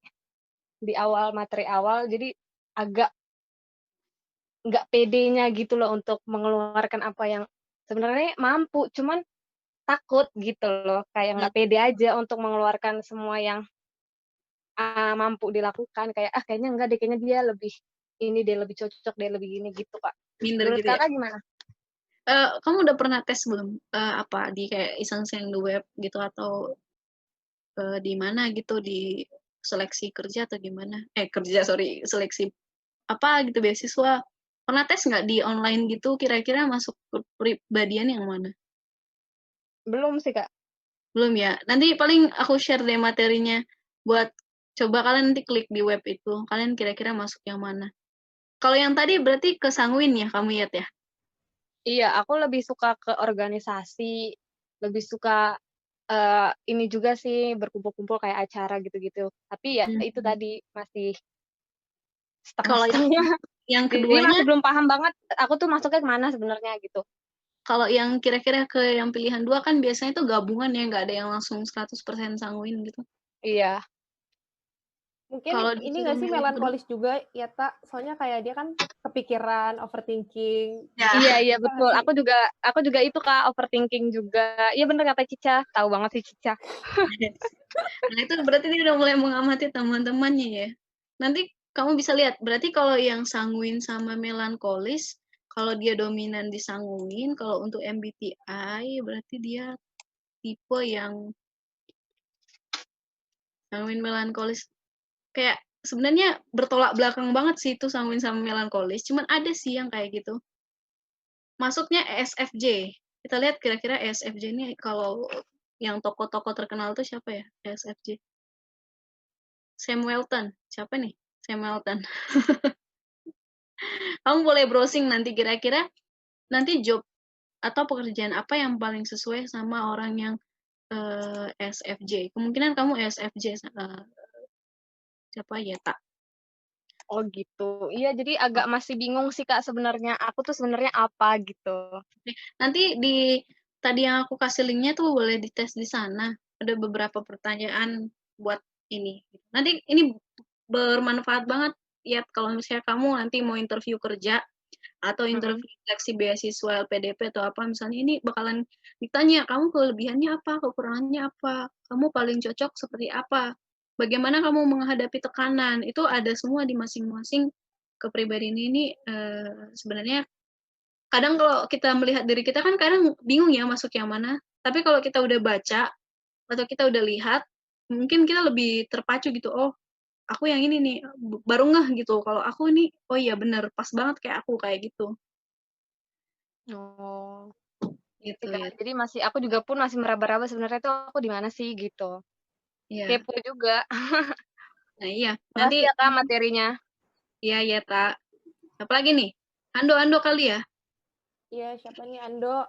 di awal, materi awal, jadi agak nggak pedenya gitu loh untuk mengeluarkan apa yang sebenarnya mampu, cuman takut gitu loh, kayak nggak pede aja untuk mengeluarkan semua yang mampu dilakukan, kayak kayaknya enggak deh, kayaknya dia lebih ini deh, lebih cocok deh, lebih gini gitu Kak.
Minder
Menurut
gitu ya?
Kakak gimana?
Kamu udah pernah tes belum? Apa di kayak iseng-iseng di web gitu atau di mana gitu di seleksi kerja atau gimana? Kerja sorry, seleksi apa gitu beasiswa. Pernah tes nggak di online gitu kira-kira masuk kepribadian yang mana?
Belum sih Kak.
Belum ya? Nanti paling aku share deh materinya buat coba kalian nanti klik di web itu. Kalian kira-kira masuk yang mana? Kalau yang tadi berarti ke Sanguin ya kamu lihat ya?
Iya, aku lebih suka ke organisasi, lebih suka ini juga sih berkumpul-kumpul kayak acara gitu-gitu. Tapi ya itu
Hmm.
tadi masih
Kalau
setengah-setengah.
yang
Jadi
keduanya,
masih belum paham banget aku tuh masuknya kemana sebenarnya gitu.
kalau yang kira-kira ke yang pilihan 2 kan biasanya itu gabungan ya, nggak ada yang langsung 100% Sanguin gitu.
Iya.
Mungkin
Kalau
ini
disuruh
nggak sih
milih yang kedua
melankolis juga, Yeta? Soalnya kayak dia kan kepikiran, overthinking.
ya.
Iya
Bisa nggak
betul.
sih?
Aku juga itu Kak, overthinking juga. Iya bener kata Cica. Tahu banget sih Cica.
Nah itu berarti dia udah mulai mengamati teman-temannya ya. Nanti kamu bisa lihat, berarti kalau yang Sanguin sama melankolis, kalau dia dominan di Sanguin, kalau untuk MBTI berarti dia tipe yang Sanguin melankolis. Kayak sebenarnya bertolak belakang banget sih itu Sanguin sama melankolis, cuman ada sih yang kayak gitu. Masuknya ESFJ. Kita lihat kira-kira ESFJ ini kalau yang tokoh-tokoh terkenal tuh siapa ya? ESFJ. Sam Welton. Siapa nih? Sam Welton. Kamu boleh browsing nanti kira-kira nanti job atau pekerjaan apa yang paling sesuai sama orang yang ESFJ. Kemungkinan kamu ESFJ siapa ya tak?
Oh gitu. Iya, jadi agak masih bingung sih Kak sebenarnya. Aku tuh sebenarnya apa gitu.
Nanti di tadi yang aku kasih linknya tuh boleh dites di sana. Ada beberapa pertanyaan buat ini. Nanti ini bermanfaat banget ya kalau misalnya kamu nanti mau interview kerja atau
Mm-mm.
interview seleksi beasiswa LPDP atau apa misalnya ini bakalan ditanya kamu kelebihannya apa, kekurangannya apa, kamu paling cocok seperti apa, bagaimana kamu menghadapi tekanan itu ada semua di masing-masing kepribadian ini sebenarnya kadang kalau kita melihat diri kita kan kadang bingung ya masuk yang mana. Tapi kalau kita udah baca atau kita udah lihat, mungkin kita lebih terpacu gitu. Oh, aku yang ini nih baru ngeh gitu. Kalau aku ini, oh iya bener pas banget kayak aku kayak gitu.
Oh,
Gitu
sih
ya.
Kak. Jadi aku juga pun masih meraba-raba sebenarnya tuh aku di mana sih gitu.
Iya.
Kepo juga.
Nah iya. Nanti
Makasih ya Kak materinya.
iya ya tak. Apalagi nih? Ando kali ya?
Iya, siapa nih Ando?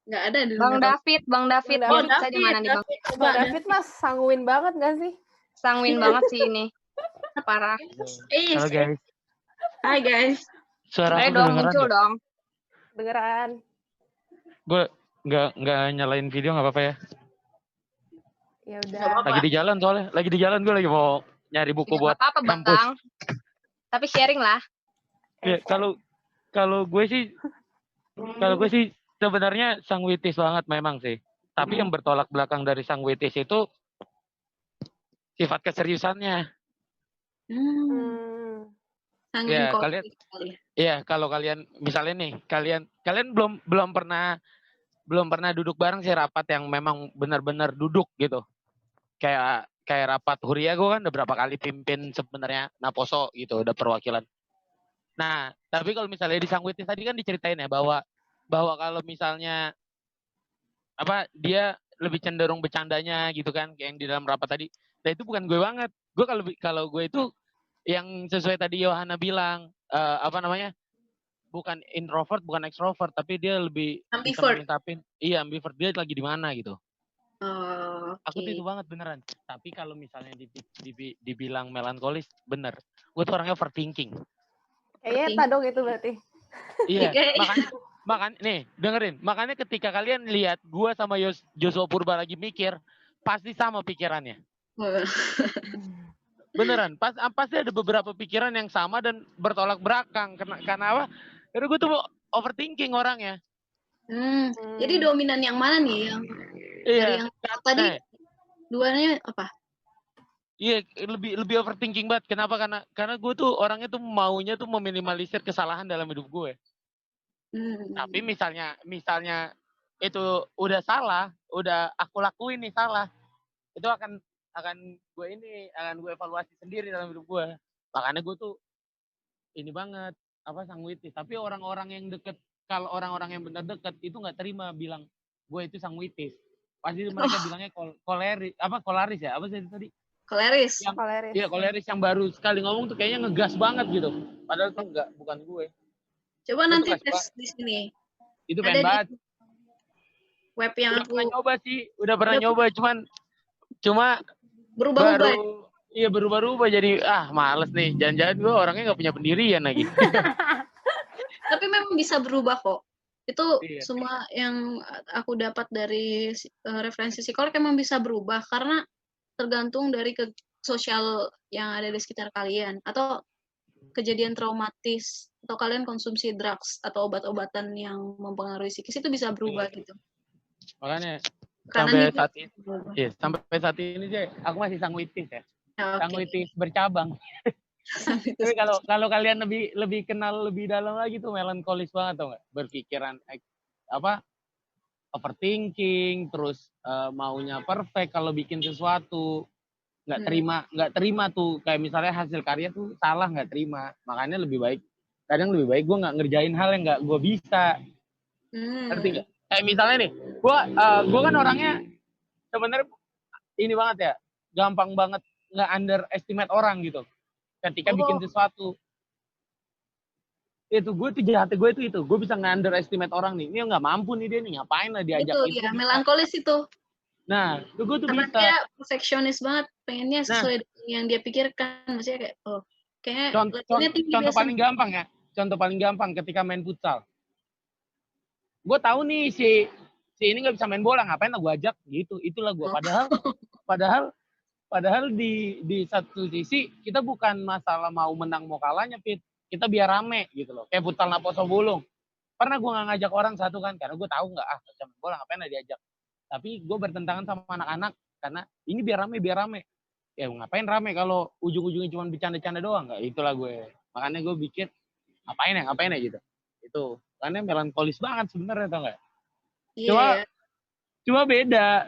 Nggak ada di
Bang
nggak tahu.
David, Bang David.
Bang
Oh
Bang
David.
Cica di mana nih Bang?
David coba
Bang David
David.
mas sanguin banget nggak sih?
Sanguin banget sih ini. Parah.
Eh,
Halo guys,
hai guys.
suara
Ayo
aku
dong,
kedengeran
muncul
nggak?
dong.
Beneran.
Gue nggak nyalain video nggak apa-apa ya?
Ya
Nggak
udah.
apa-apa.
Lagi di jalan soalnya, lagi di jalan gue lagi mau nyari buku
Ya,
buat
nggak apa-apa
kampus.
Bang. Tapi sharing lah.
Ya, kalau gue sih sebenarnya sangwitis banget memang sih. Tapi yang bertolak belakang dari sangwitis itu sifat keseriusannya.
Sanguin
Ya kalian,
kolektif kali ya.
ya kalau kalian misalnya nih, kalian belum pernah duduk bareng sih rapat yang memang benar-benar duduk gitu. kayak rapat huria gue kan udah berapa kali pimpin sebenarnya Naposo gitu, udah perwakilan. Nah, tapi kalau misalnya di Sangwitis tadi kan diceritain ya bahwa kalau misalnya apa dia lebih cenderung bercandanya gitu kan, kayak yang di dalam rapat tadi. Nah, itu bukan gue banget. Gue kalau gue itu yang sesuai tadi Yohana bilang, apa namanya? Bukan introvert, bukan extrovert, tapi dia lebih bisa
Ambivert.
mengungkapin, iya ambivert, dia lagi di mana gitu.
Oh,
Aku tuh
oke.
itu banget beneran. Tapi kalau misalnya dibilang melankolis, bener. Gue tuh orangnya overthinking.
Kayaknya
Seperti
Eta dong itu berarti.
Iya,
kayak
makanya nih dengerin. Makanya ketika kalian lihat gue sama Joshua Purba lagi mikir, pasti sama pikirannya. Beneran, pasti ada beberapa pikiran yang sama dan bertolak belakang. Karena apa? Karena gue tuh overthinking orangnya.
Jadi dominan yang mana nih? Yang dari
Iya.
yang tadi
Nah,
duanya apa?
iya, lebih overthinking banget. Kenapa? Karena gue tuh orangnya tuh maunya tuh meminimalisir kesalahan dalam hidup gue. Tapi misalnya itu udah salah, udah aku lakuin nih salah, itu akan gue evaluasi sendiri dalam hidup gue. Makanya gue tuh ini banget sangwitis. Tapi orang-orang yang deket, kalau orang-orang yang benar deket itu nggak terima bilang gue itu sangwitis. Pasti mereka bilangnya kolaris ya, apa sih tadi?
Koleris.
Iya, koleris yang baru sekali ngomong tuh kayaknya ngegas banget gitu. Padahal tuh enggak, bukan gue.
Coba
Gue
nanti
tuh
tes di sini.
itu
Ada
pengen banget.
di web yang
Udah
aku
pernah nyoba sih, cuma
berubah-ubah.
Iya berubah-ubah jadi males nih. Jangan-jangan gue orangnya nggak punya pendirian lagi.
Tapi memang bisa berubah kok. Itu
Iya.
semua yang aku dapat dari referensi psikolog emang bisa berubah karena tergantung dari ke sosial yang ada di sekitar kalian atau kejadian traumatis atau kalian konsumsi drugs atau obat-obatan yang mempengaruhi psikis itu bisa berubah gitu.
Makanya
Karena
sampai saat ini sih aku masih sangwitis ya. Sangwitis bercabang. Tapi kalau kalian lebih kenal lebih dalam lagi tuh melankolis banget tau nggak? Berpikiran overthinking, terus maunya perfect kalau bikin sesuatu, nggak terima tuh kayak misalnya hasil karya tuh salah nggak terima. Makanya kadang lebih baik gue nggak ngerjain hal yang nggak gue bisa. Ngerti nggak? Kayak misalnya nih, gue kan orangnya sebenarnya ini banget ya, gampang banget nggak underestimate orang gitu. Ketika bikin sesuatu, itu gue tuh jahat gue bisa nge-underestimate orang nih. Ini nggak mampu nih dia nih, ngapain lah diajak
itu ya, melankolis itu.
Nah, itu gue tuh
karena
bisa.
Dia perfeksionis banget, pengennya sesuai yang dia pikirkan, maksudnya kayak kayaknya
contoh paling gampang ya. Contoh paling gampang ketika main futsal. Gue tahu nih si ini nggak bisa main bola, ngapain lah gue ajak gitu. Itulah gue. Padahal di satu sisi kita bukan masalah mau menang mau kalahnya, Pit. Kita biar rame gitu loh. Kayak futsal Naposo Bulung. Pernah gue nggak ngajak orang satu kan, karena gue tahu nggak bisa main bola, ngapain lah diajak. Tapi gue bertentangan sama anak-anak karena ini biar rame. Ya ngapain rame kalau ujung-ujungnya cuma bercanda-canda doang, nggak? Itulah gue. Makanya gue pikir ngapain ya gitu. Itu karena melankolis banget sebenarnya, tau nggak? Cuma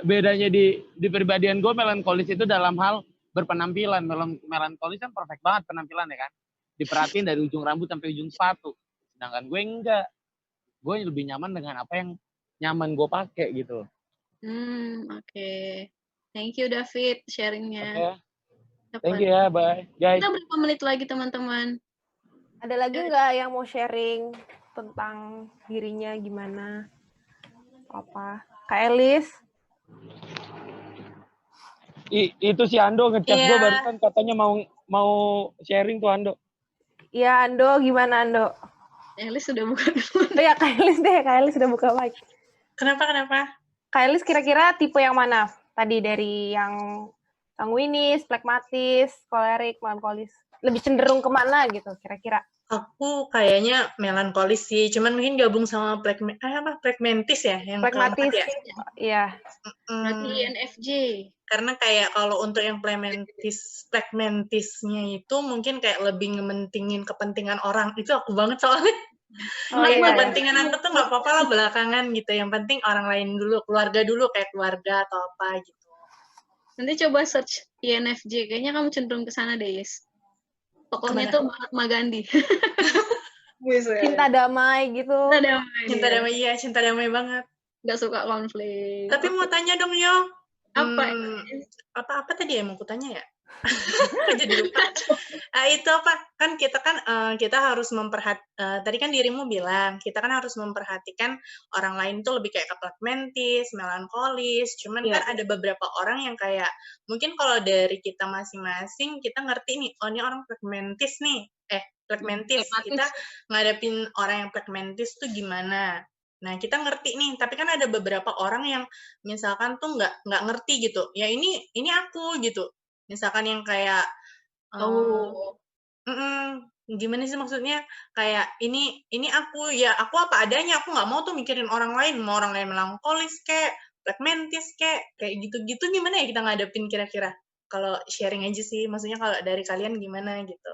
bedanya di pribadian gue melankolis itu dalam hal berpenampilan. Melankolis kan perfect banget penampilan ya kan, diperhatiin dari ujung rambut sampai ujung sepatu. Sedangkan gue enggak, gue lebih nyaman dengan apa yang nyaman gue pakai gitu.
Oke. Thank you David sharingnya.
Thank you ya, bye guys.
Kita berapa menit lagi teman-teman?
Ada lagi nggak yang mau sharing tentang dirinya gimana? Apa? Kak Elis?
Itu si Ando ngechat gue barusan katanya mau sharing tuh Ando.
Iya Ando, gimana Ando?
Elis sudah buka dulu.
Ya Kak Elis deh, Kak Elis sudah buka mic.
Kenapa?
Kak Elis kira-kira tipe yang mana? Tadi dari yang sanguinis, phlegmatis, kolerik, melankolis. Lebih cenderung kemana gitu kira-kira?
Aku kayaknya melankolis sih, cuman mungkin gabung sama phlegmatis ya, yang
phlegmatis
ya.
Iya.
Berarti INFJ.
Karena kayak kalau untuk yang phlegmatisnya itu mungkin kayak lebih ngementingin kepentingan orang. Itu aku banget soalnya. Kepentingan aku tuh nggak apa-apa lah belakangan gitu. Yang penting orang lain dulu, keluarga dulu, kayak keluarga atau apa gitu.
Nanti coba search INFJ, kayaknya kamu cenderung ke sana deh, Yes. Tokohnya
Kemana?
tuh Mahatma Gandhi.
Buset.
Cinta damai gitu.
Kita damai
Cinta
dia.
damai, iya, cinta damai banget.
Nggak suka konflik.
Tapi mau tanya dong, Yo.
Apa?
Apa tadi yang mau kutanya ya? Kok jadi lupa. Itu apa? Kan kita harus tadi kan dirimu bilang, kita kan harus memperhatikan orang lain tuh lebih kayak ke pragmatis, melankolis. Cuman
Iya.
kan ada beberapa orang yang kayak, mungkin kalau dari kita masing-masing, kita ngerti nih, oh ini orang pragmatis nih. Pragmatis. Kita ngadepin orang yang pragmatis tuh gimana. Nah, kita ngerti nih, tapi kan ada beberapa orang yang misalkan tuh nggak ngerti gitu. Ya ini aku gitu. Misalkan yang kayak gimana sih maksudnya, kayak ini aku apa adanya, aku nggak mau tuh mikirin orang lain, mau orang lain melankolis kayak pragmatis kayak gitu-gitu, gimana ya kita ngadepin kira-kira? Kalau sharing aja sih, maksudnya kalau dari kalian gimana gitu?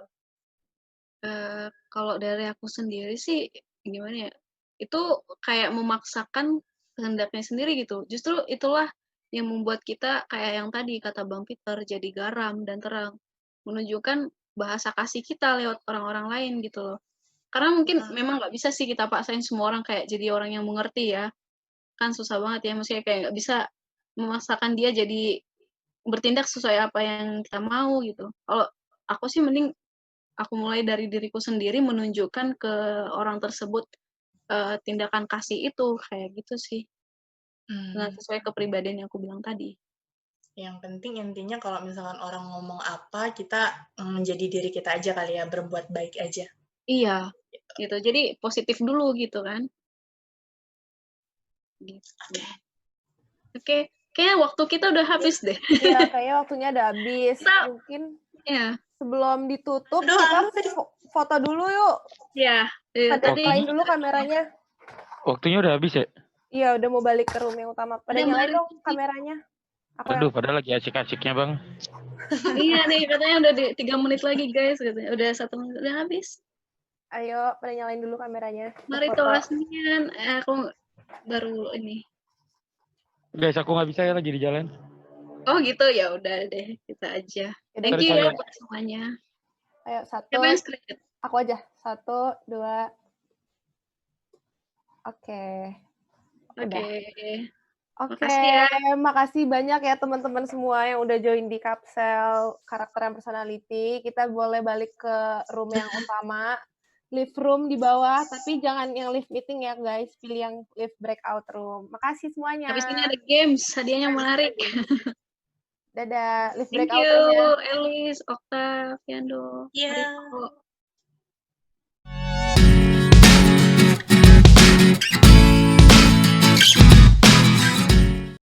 Kalau dari aku sendiri sih gimana ya, itu kayak memaksakan kehendaknya sendiri gitu. Justru itulah yang membuat kita kayak yang tadi kata Bang Peter, jadi garam dan terang, menunjukkan bahasa kasih kita lewat orang-orang lain gitu loh. Karena mungkin memang nggak bisa sih kita paksain semua orang kayak jadi orang yang mengerti ya, kan susah banget ya, maksudnya kayak nggak bisa memaksakan dia jadi bertindak sesuai apa yang kita mau gitu. Kalau aku sih mending aku mulai dari diriku sendiri menunjukkan ke orang tersebut tindakan kasih itu, kayak gitu sih. Dengan sesuai kepribadian yang aku bilang tadi.
Yang penting intinya kalau misalkan orang ngomong apa, kita menjadi diri kita aja kali ya, berbuat baik aja.
Iya, gitu. Jadi positif dulu gitu kan. Gitu. Oke, kayaknya waktu kita udah habis deh.
Iya, kayaknya waktunya udah habis. Mungkin sebelum ditutup, kita foto dulu yuk.
Iya.
Tadi nyalain dulu kameranya.
Waktunya udah habis ya?
Iya, udah mau balik ke room yang utama. Pada nyalain dong kameranya.
Aduh, padahal lagi asik-asiknya, Bang.
Iya nih, katanya udah 3 menit lagi, guys. Katanya. Udah 1 menit, udah habis.
Ayo, pada nyalain dulu kameranya.
Mari kelasnya. Aku baru ini.
Guys, aku nggak bisa ya, lagi di jalan.
Oh gitu, ya udah deh, kita aja. Thank you ya buat semuanya.
Ayo, 1.
Siapa yang screenshot?
Aku aja. 1, 2. Oke. Makasih banyak ya teman-teman semua yang udah join di Kapsel Karakter and Personality. Kita boleh balik ke room yang utama. Live room di bawah, tapi jangan yang live meeting ya guys. Pilih yang live breakout room. Makasih semuanya.
Habis ini ada games, hadiahnya menarik.
Dadah, live
breakout room-nya. Thank you, Elis, Okta, Fiando.
Yeah.